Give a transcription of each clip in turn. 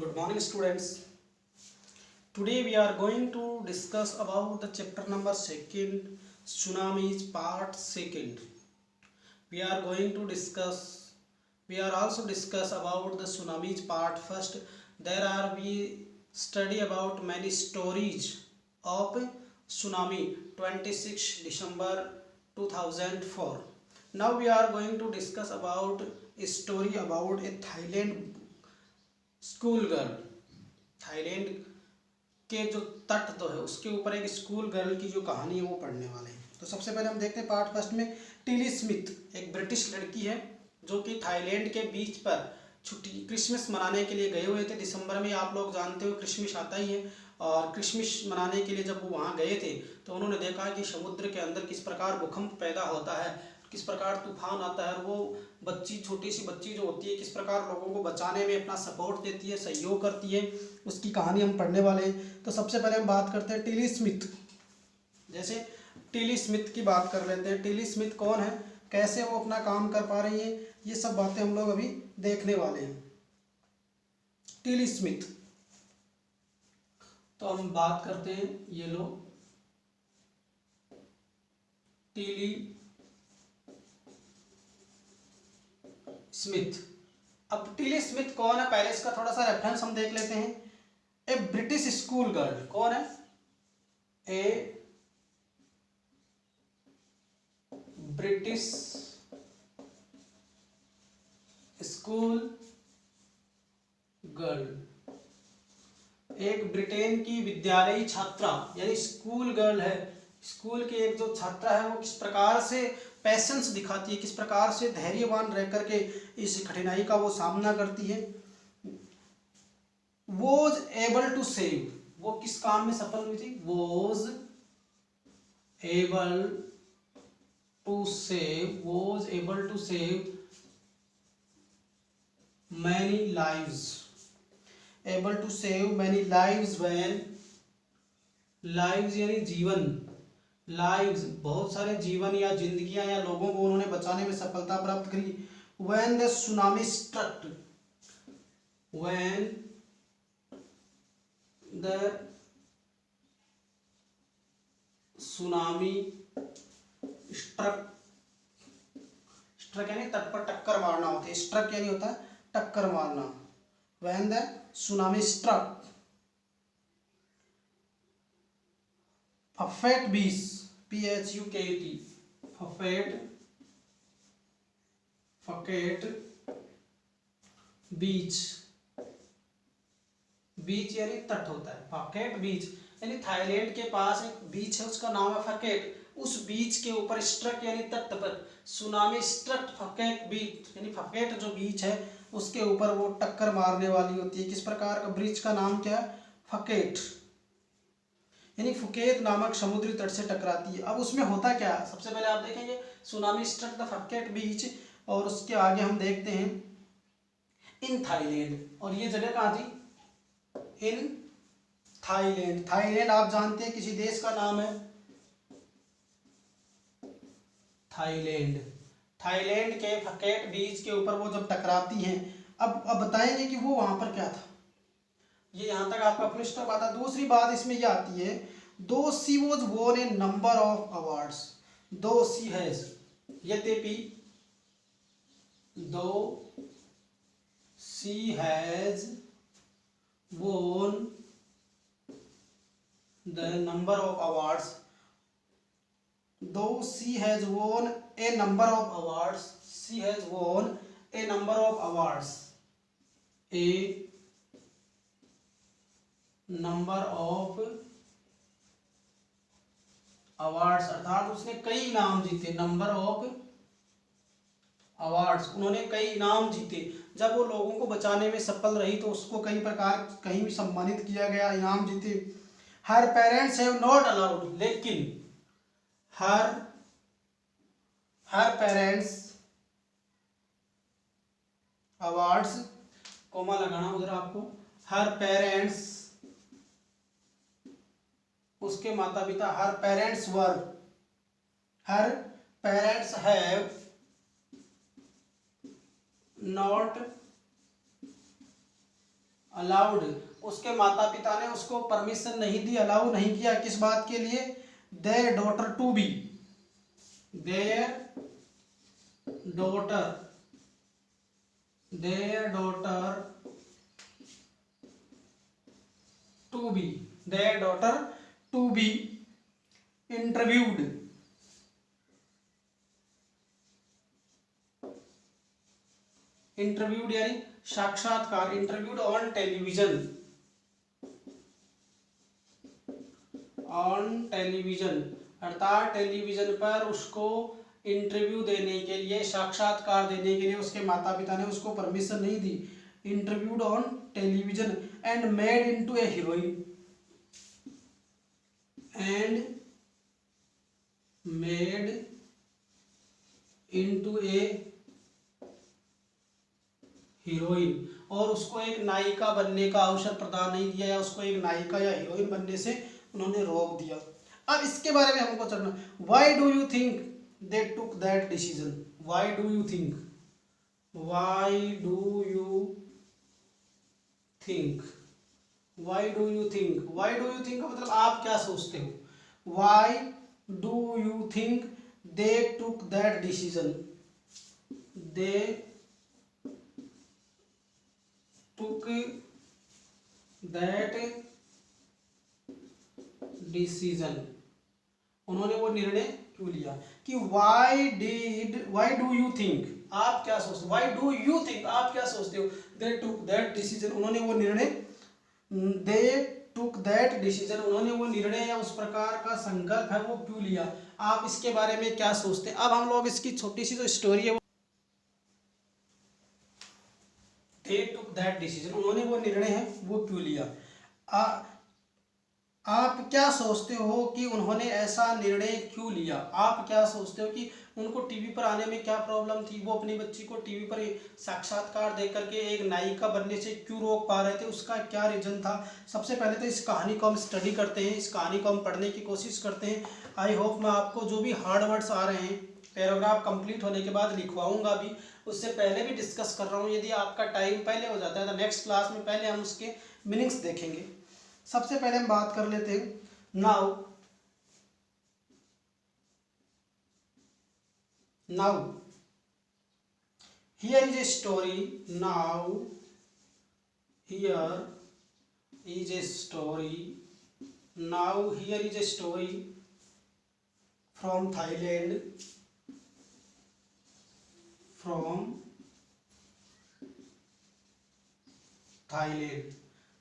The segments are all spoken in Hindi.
Good morning, students. Today we are going to discuss about the chapter number 2, Tsunamis part 2. We are going to discuss. We are also discuss about the tsunamis part 1. There are we study about many stories of tsunami 26 December 2004. Now we are going to discuss about a story about a Thailand school girl. Thailand के जो तट तो है उसके ऊपर एक स्कूल गर्ल की जो कहानी है वो पढ़ने वाले हैं। तो सबसे पहले हम देखते हैं पार्ट फर्स्ट में। टिली स्मिथ एक ब्रिटिश लड़की है जो कि थाईलैंड के बीच पर छुट्टी क्रिसमस मनाने के लिए गए हुए थे। दिसंबर में आप लोग जानते हो क्रिसमस आता ही है, और क्रिसमस मनाने के लिए जब वो वहाँ गए थे तो उन्होंने देखा कि समुद्र के अंदर किस प्रकार भूकंप पैदा होता है, किस प्रकार तूफान आता है, और वो बच्ची छोटी सी बच्ची जो होती है किस प्रकार लोगों को बचाने में अपना सपोर्ट देती है, सहयोग करती है, उसकी कहानी हम पढ़ने वाले हैं। तो सबसे पहले हम बात करते हैं टिली स्मिथ। जैसे टिली स्मिथ की बात कर लेते हैं। टिली स्मिथ कौन है, कैसे वो अपना काम कर पा रही है, ये सब बातें हम लोग अभी देखने वाले हैं। टिली स्मिथ, तो हम बात करते हैं, ये लो टिली स्मिथ। अब टिली स्मिथ कौन है, पहले इसका थोड़ा सा रेफरेंस हम देख लेते हैं। ए ब्रिटिश स्कूल गर्ल, कौन है, ए ब्रिटिश स्कूल गर्ल, एक ब्रिटेन की विद्यालयी छात्रा यानी स्कूल गर्ल है। स्कूल की एक जो छात्रा है वो किस प्रकार से पैशंस दिखाती है, किस प्रकार से धैर्यवान रह करके इस कठिनाई का वो सामना करती है। वॉज एबल टू सेव, वो किस काम में सफल हुई थी, was able to save, was able to save many lives, able to save many lives when, lives यानी जीवन, लाइव्स बहुत सारे जीवन या जिंदगियां या लोगों को उन्होंने बचाने में सफलता प्राप्त करी। When the tsunami struck, when the tsunami struck, struck यानी तट पर टक्कर मारना होता है, स्ट्रक यानी होता है टक्कर मारना। When the tsunami struck Phuket beach, PHUKET, Phuket beach, beach यानी तट होता है, फकेट बीच यानी थाईलैंड के पास एक बीच है उसका नाम है फकेट। उस बीच के ऊपर स्ट्रक यानी तट पर सुनामी स्ट्रक फकेट बीच यानी फकेट जो बीच है उसके ऊपर वो टक्कर मारने वाली होती है। किस प्रकार का ब्रिज का नाम क्या है, फकेट, यानी फुकेत नामक समुद्री तट से टकराती है। अब उसमें होता क्या है, सबसे पहले आप देखेंगे सुनामी स्ट्रक द फकेट बीच, और उसके आगे हम देखते हैं इन थाईलैंड, और ये जगह कहाँ थी, इन थाईलैंड। थाईलैंड आप जानते हैं किसी देश का नाम है, थाईलैंड। थाईलैंड के फकेट बीच के ऊपर वो जब टकराती हैं, अब बताएंगे कि वो वहां पर क्या था। ये यहां तक आपका फुल स्टॉप आता है। दूसरी बात इसमें ये आती है, दो सी वॉज वोन ए नंबर ऑफ अवार्ड्स, दो सी हैज, यद्यपि though she has won the number of awards, though she has won a number of awards, she has won a number of awards, a number of awards, अर्थात उसने कई इनाम जीते, नंबर ऑफ अवार्ड्स, उन्होंने कई इनाम जीते। जब वो लोगों को बचाने में सफल रही तो उसको कई प्रकार कहीं भी सम्मानित किया गया, इनाम जीते। हर पेरेंट्स हैव नॉट अलाउड, लेकिन हर पेरेंट्स अवार्ड्स, कोमा लगाना उधर आपको, हर पेरेंट्स उसके माता पिता, her parents were, her parents have not allowed, उसके माता पिता ने उसको परमिशन नहीं दी, अलाउ नहीं किया, किस बात के लिए, there daughter to be, there daughter to be, there daughter to be interviewed, interviewed यानी साक्षात्कार, interviewed on television, on television अर्थात टेलीविजन पर उसको इंटरव्यू देने के लिए, साक्षात्कार देने के लिए उसके माता पिता ने उसको परमिशन नहीं दी, interviewed on television and made into a heroine, and made into a heroine, और उसको एक नायिका बनने का अवसर प्रदान नहीं दिया, या उसको एक नायिका या हीरोइन बनने से उन्होंने रोक दिया। अब इसके बारे में हमको चलना, why do you think they took that decision, why do you think, why do you think, why do you think, why do you think का मतलब आप क्या सोचते हो, why do you think they took that decision, they took that decision, उन्होंने वो निर्णय क्यों लिया, कि व्हाई डू यू थिंक, आप क्या सोचते, व्हाई डू यू थिंक आप क्या सोचते हो, दे टुक दैट डिसीजन, उन्होंने वो निर्णय, दे टुक दैट डिसीजन, उन्होंने वो निर्णय या उस प्रकार का संकल्प है वो क्यों लिया, आप इसके बारे में क्या सोचते हैं। अब हम लोग इसकी छोटी सी जो स्टोरी है, दे टुक दैट डिसीजन, उन्होंने वो निर्णय है वो क्यों लिया, आप क्या सोचते हो कि उन्होंने ऐसा निर्णय क्यों लिया, आप क्या सोचते हो कि उनको टीवी पर आने में क्या प्रॉब्लम थी, वो अपनी बच्ची को टीवी पर साक्षात्कार दे करके एक नायिका बनने से क्यों रोक पा रहे थे, उसका क्या रीजन था। सबसे पहले तो इस कहानी को हम स्टडी करते हैं, इस कहानी को हम पढ़ने की कोशिश करते हैं। आई होप मैं आपको जो भी हार्ड वर्ड्स आ रहे हैं पैराग्राफ कंप्लीट होने के बाद लिखवाऊंगा भी, उससे पहले भी डिस्कस कर रहा हूँ, यदि आपका टाइम पहले हो जाता है तो नेक्स्ट क्लास में पहले हम उसके मीनिंग्स देखेंगे। सबसे पहले हम बात कर लेते हैं now here is a story, now here is a story, now here is a story from Thailand,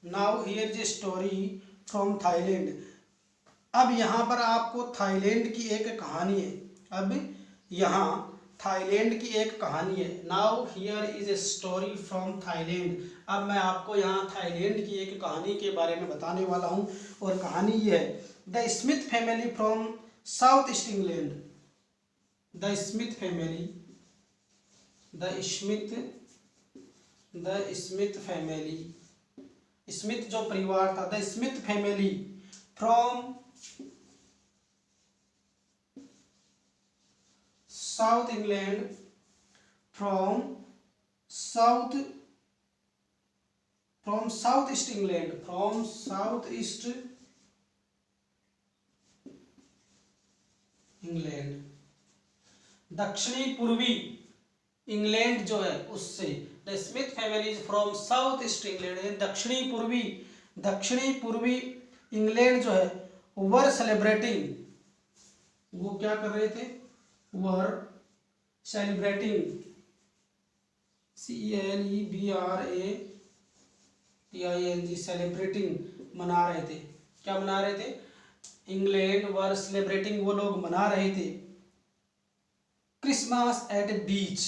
now here is a story from Thailand. अब यहाँ पर आपको थाईलैंड की एक कहानी है, अब यहाँ थाईलैंड की एक कहानी है। Now here is a story from Thailand, अब मैं आपको यहाँ थाईलैंड की एक कहानी के बारे में बताने वाला हूँ, और कहानी ये है, the Smith family from south east England, the Smith family, the Smith family, Smith जो परिवार था, the Smith family from south England, from south east England, from south east England, दक्षिणी पूर्वी इंग्लैंड जो है उससे, the Smith family is from south east England, दक्षिणी पूर्वी इंग्लैंड जो है, वर सेलिब्रेटिंग, वो क्या कर रहे थे, वर सेलिब्रेटिंग, CELEBRATING, सेलिब्रेटिंग मना रहे थे, क्या मना रहे थे, इंग्लैंड वर सेलिब्रेटिंग, वो लोग मना रहे थे क्रिसमस एट बीच,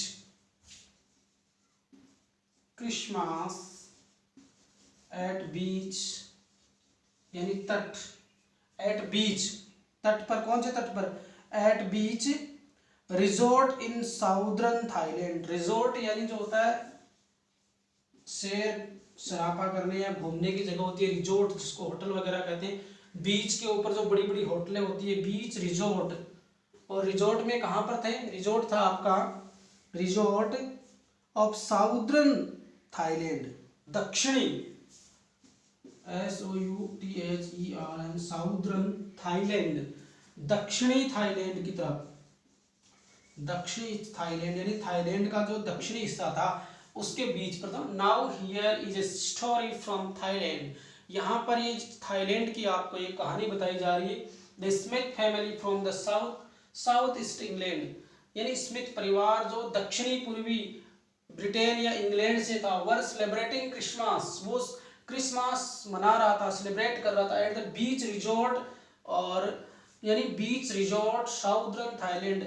क्रिसमस एट बीच यानी तट, एट बीच तट पर, कौन से तट पर, at beach resort in southern Thailand, resort यानी जो होता है सैर सरापा करने या घूमने की जगह होती है, रिजोर्ट जिसको होटल वगैरह कहते हैं, बीच के ऊपर जो बड़ी बड़ी होटलें होती है, बीच रिजोर्ट, और रिजोर्ट में कहाँ पर थे, रिजोर्ट था आपका रिजोर्ट ऑफ साउदर्न थाईलैंड, दक्षिणी SOUTHERN, साउदर्न थाईलैंड, दक्षिणी थाईलैंड की तरफ, दक्षिणी थाईलैंड यानी थाईलैंड का जो दक्षिणी हिस्सा था उसके बीच पर था। Now here is a story from Thailand, यहाँ पर ये थाईलैंड की आपको ये कहानी बताई जा रही है। The Smith family from the south east England, यानी स्मिथ परिवार जो दक्षिणी पूर्वी ब्रिटेन या इंग्लैंड से था, वर सेलिब्रेटिंग क्रिसमस, वो क्रिसमस मना रहा था, सेलिब्रेट कर रहा था एट द बीच रिजॉर्ट, और यानी beach resort southern Thailand,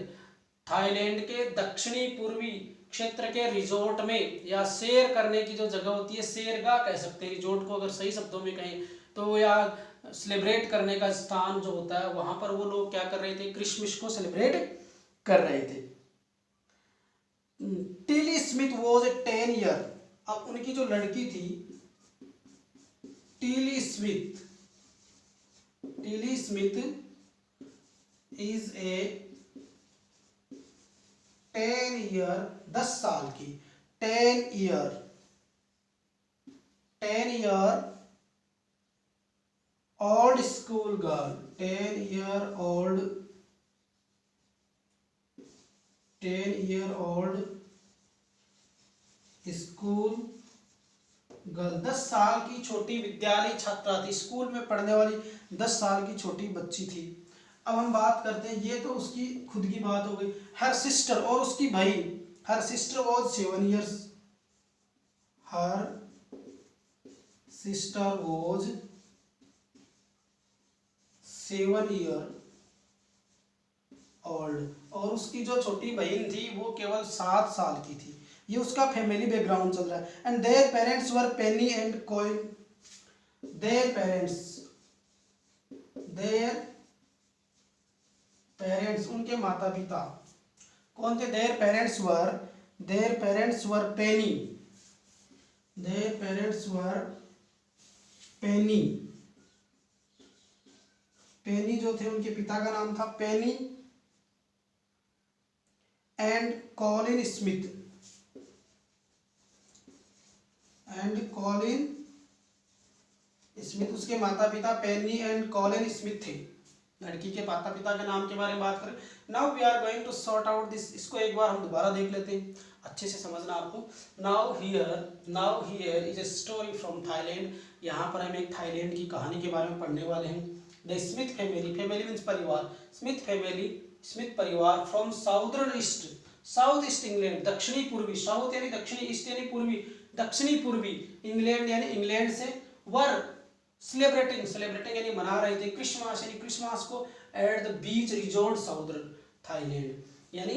Thailand के दक्षिणी पूर्वी क्षेत्र के रिजॉर्ट में, या सैर करने की जो जगह होती है, सैरगाह कह सकते हैं रिजॉर्ट को अगर सही शब्दों में कहें तो, या सेलिब्रेट करने का स्थान जो होता है वहां पर वो लोग क्या कर रहे थे, क्रिसमस को सेलिब्रेट कर रहे थे। Tilly Smith was a 10 year, अब उनकी जो लड़की थी Tilly Smith is a 10 year, 10 साल की, 10 year old school girl, 10 year old school girl, 10 साल की छोटी विद्यालय छात्रा थी, स्कूल में पढ़ने वाली 10 साल की छोटी बच्ची थी। अब हम बात करते हैं, ये तो उसकी खुद की बात हो गई। हर सिस्टर, और उसकी बहन, her sister was 7 years, her sister was 7 year old, और उसकी जो छोटी बहन थी वो केवल 7 साल की थी। ये उसका फैमिली बैकग्राउंड चल रहा है। And their parents were Penney and coin, their parents उनके माता पिता कौन थे, देयर पेरेंट्स वर पेनी, पेनी जो थे उनके पिता का नाम था पेनी, एंड कॉलिन स्मिथ, उसके माता पिता पेनी एंड कॉलिन स्मिथ थे। लड़की के माता पिता के नाम के बारे में बात करें। Now we are going to sort out this, इसको एक बार हम दोबारा देख लेते हैं, अच्छे से समझना आपको। Now here is a story from Thailand, यहाँ पर हम एक थाईलैंड की कहानी के बारे में पढ़ने वाले हैं। द स्मिथ फैमिली मीन्स परिवार, स्मिथ परिवार फ्रॉम साउथ ईस्ट इंग्लैंड, दक्षिणी पूर्वी, साउथ यानी दक्षिणी, ईस्ट यानी पूर्वी, दक्षिणी पूर्वी इंग्लैंड यानी इंग्लैंड से, वर सेलिब्रेटिंग यानी मना रहे थे, क्रिसमस यानी क्रिसमस को, at the beach resort southern Thailand, यानी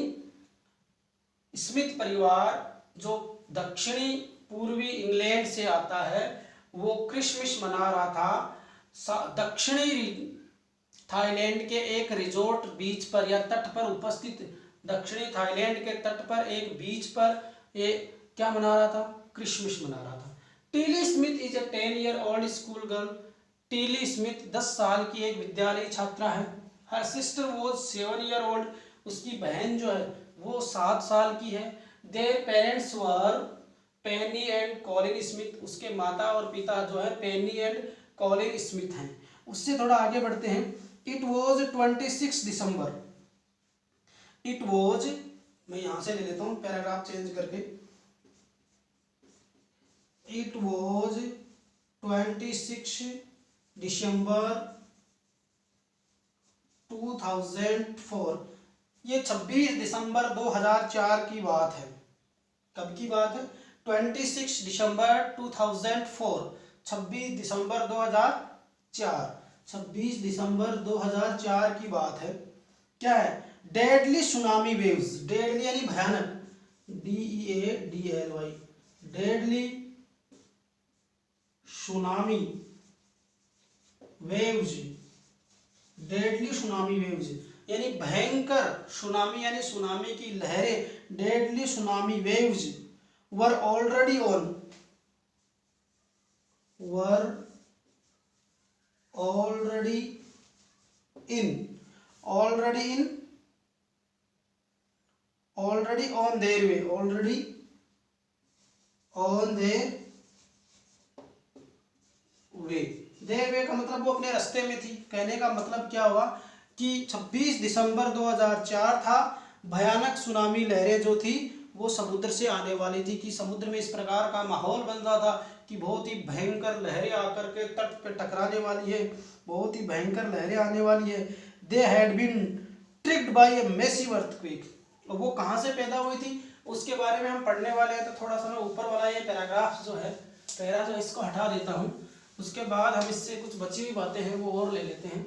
स्मिथ परिवार जो दक्षिणी पूर्वी इंग्लैंड से आता है वो क्रिसमस मना रहा था दक्षिणी थाईलैंड के एक रिजॉर्ट बीच पर या तट पर उपस्थित, दक्षिणी थाईलैंड के तट पर एक बीच पर ये क्या मना रहा था, क्रिसमस मना रहा था। Tilly Smith is a 10 year old school girl, Tilly Smith 10 साल की एक विद्यालय छात्रा है। Her sister was 7 year old, उसकी बहन जो है वो 7 साल की है। Their parents were Penney and Colin Smith, उसके माता और पिता जो है पेनी एंड कॉलिन स्मिथ हैं। उससे थोड़ा आगे बढ़ते हैं। It was 26 December, it was, मैं यहां से ले लेता हूं पैराग्राफ चेंज करके, इट वॉज 26 दिसंबर 2004, ये 26 दिसंबर 2004 की बात है। कब की बात है, 26 दिसंबर 2004, 26 दिसंबर 2004, 26 दिसंबर 2004 की बात है। क्या है, डेडली सुनामी वेव्स, डेडली यानी भयानक, DEADLY, deadly tsunami waves, deadly tsunami waves यानी भयंकर सुनामी, यानी सुनामी की लहरें, deadly tsunami waves were already on their way. Their way का मतलब वो अपने रास्ते में थी। कहने का मतलब क्या हुआ कि 26 दिसंबर 2004 था, भयानक सुनामी लहरें जो थी वो समुद्र से आने वाली थी, कि समुद्र में इस प्रकार का माहौल बन रहा था कि बहुत ही भयंकर लहरें आकर के तट पे टकराने वाली है, बहुत ही भयंकर लहरें आने वाली है। They had been triggered by a massive earthquake. और वो कहाँ से पैदा हुई थी उसके बारे में हम पढ़ने वाले हैं। तो थोड़ा सा मैं ऊपर वाला ये पैराग्राफ जो है, पैरा जो इसको हटा देता हूँ, उसके बाद हम इससे कुछ बची हुई बातें हैं वो और ले लेते हैं।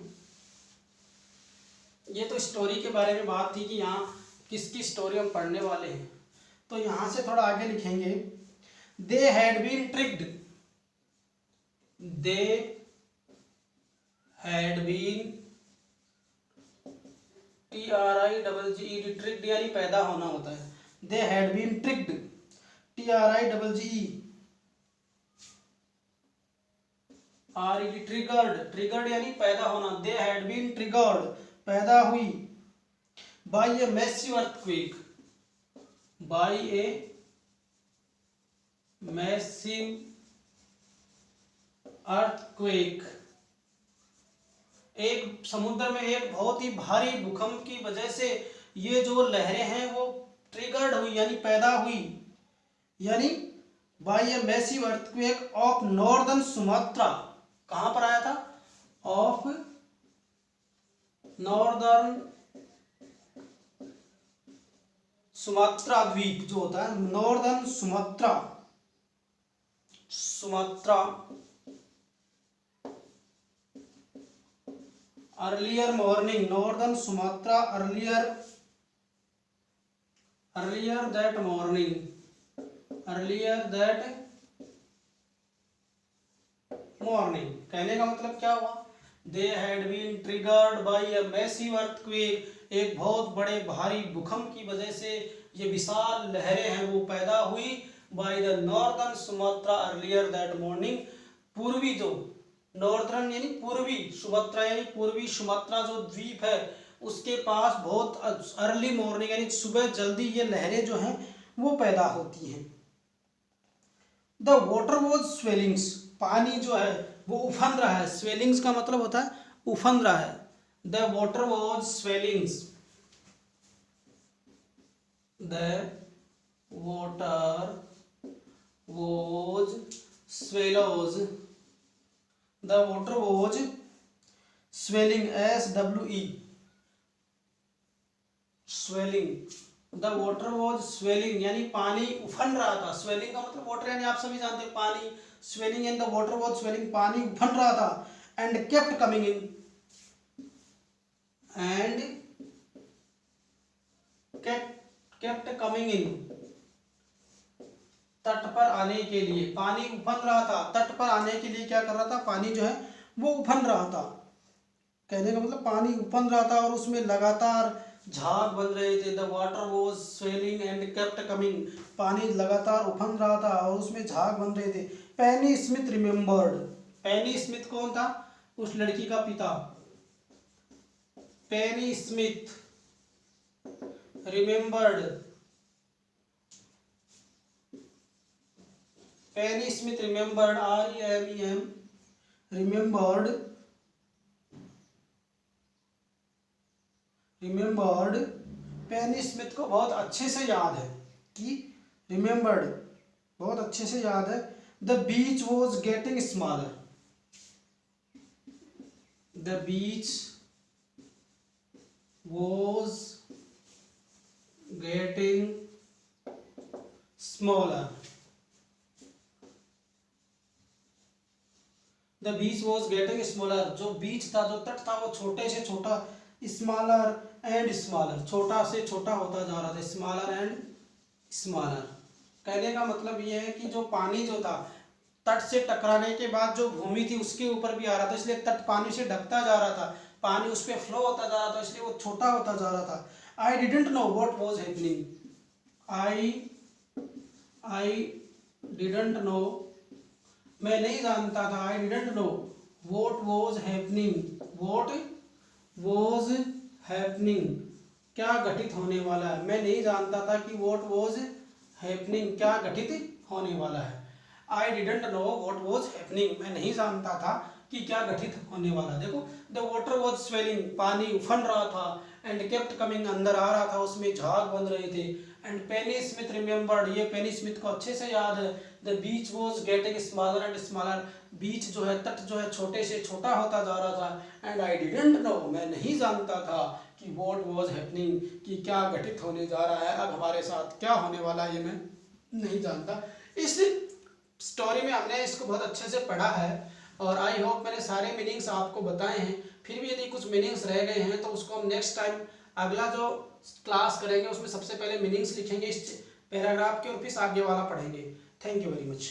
ये तो स्टोरी के बारे में बात थी कि यहाँ किसकी स्टोरी हम पढ़ने वाले हैं। तो यहाँ से थोड़ा आगे लिखेंगे, they had been triggered, they had been TRIGGED, triggered यानी पैदा होना होता है। They had been triggered, TRIGGED, triggered, triggered यानी पैदा होना। दे हैड बीन ट्रिगर्ड, पैदा हुई, by a massive earthquake, by a massive earthquake, एक समुद्र में एक बहुत ही भारी भूकंप की वजह से ये जो लहरें हैं वो ट्रिगर्ड हुई यानी पैदा हुई, यानी by a massive earthquake off northern Sumatra. कहां पर आया था? ऑफ नॉर्दर्न सुमात्रा द्वीप जो होता है, northern Sumatra, Sumatra earlier morning, northern Sumatra earlier that morning, earlier that morning. कहने का मतलब क्या हुआ? They had been triggered by a massive earthquake, एक बहुत बड़े भारी भूकंप की वजह से ये विशाल लहरें हैं वो पैदा हुई, by the northern Sumatra earlier that morning, पूर्वी जो नॉर्दर्न यानी पूर्वी, सुमात्रा यानी पूर्वी सुमात्रा जो द्वीप है उसके पास बहुत अर्ली मॉर्निंग यानी सुबह जल्दी ये लहरें जो हैं वो पैदा होती हैं। द वाटर वॉज स्वेलिंग्स, पानी जो है वो उफन रहा है। स्वेलिंग्स का मतलब होता है उफन रहा है। The water was swellings, the water was swallows, the water was swelling, SWE, swelling, the water was swelling यानी पानी उफन रहा था। स्वेलिंग का मतलब वाटर यानी आप सभी जानते हैं पानी, swelling and the water was swelling, पानी उफन रहा था। And kept coming in, and kept coming in, तट पर आने के लिए, पानी उफन रहा था, तट पर आने के लिए क्या कर रहा था? पानी जो है वो उफन रहा था। कहने का मतलब पानी उफन रहा था और उसमें लगातार झाग बन रहे थे। The water was swelling and kept coming, पानी लगातार उफन रहा था और उसमें झाग बन रहे थे। Penny Smith remembered, Penny Smith कौन था? उस लड़की का पिता। Penny Smith remembered, Penny Smith remembered, REMEM, remembered, remembered, Penny Smith को बहुत अच्छे से याद है कि रिमेम्बर्ड बहुत अच्छे से याद है। The beach was getting smaller, the beach was getting smaller, the beach was getting smaller, जो बीच था जो तट था वो छोटे से छोटा, स्मॉलर एंड स्मॉलर, छोटा से छोटा होता जा रहा था, स्मॉलर एंड स्मॉलर। कहने का मतलब ये है कि जो पानी जो था तट से टकराने के बाद जो भूमि थी उसके ऊपर भी आ रहा था, इसलिए तट पानी से ढकता जा रहा था, पानी उस पर फ्लो होता जा रहा था, इसलिए वो छोटा होता जा रहा था। I didn't know what was happening, I didn't know, मैं नहीं जानता था, I didn't know what was happening, what was happening, क्या घटित होने वाला है। मैं नहीं जानता था कि व्हाट वाज हैपनिंग, क्या घटित होने वाला है। I didn't know what was happening, मैं नहीं जानता था कि क्या घटित होने वाला। देखो द वाटर वाज स्वेलिंग, पानी उफन रहा था, एंड केप्ट कमिंग, अंदर आ रहा था, उसमें झाग बन रहे थे। एंड पेनी स्मिथ रिमेम्बर्ड, ये पेनी स्मिथ को अच्छे से याद है। The beach was getting smaller and smaller, beach जो है, तट जो है छोटे से छोटा होता जा रहा था। एंड आई डिडंट नो, मैं नहीं जानता था कि व्हाट वाज हैपनिंग, कि क्या घटित होने जा रहा है, अब हमारे साथ क्या होने वाला है, ये मैं नहीं जानता। इस स्टोरी में हमने इसको बहुत अच्छे से पढ़ा है और आई होप मैंने सारे मीनिंग्स आपको बताए हैं। फिर भी यदि कुछ मीनिंग्स रह गए हैं तो उसको हम नेक्स्ट टाइम अगला जो क्लास करेंगे उसमें सबसे पहले मीनिंग्स लिखेंगे इस पैराग्राफ के और फिर आगे वाला पढ़ेंगे। Thank you very much.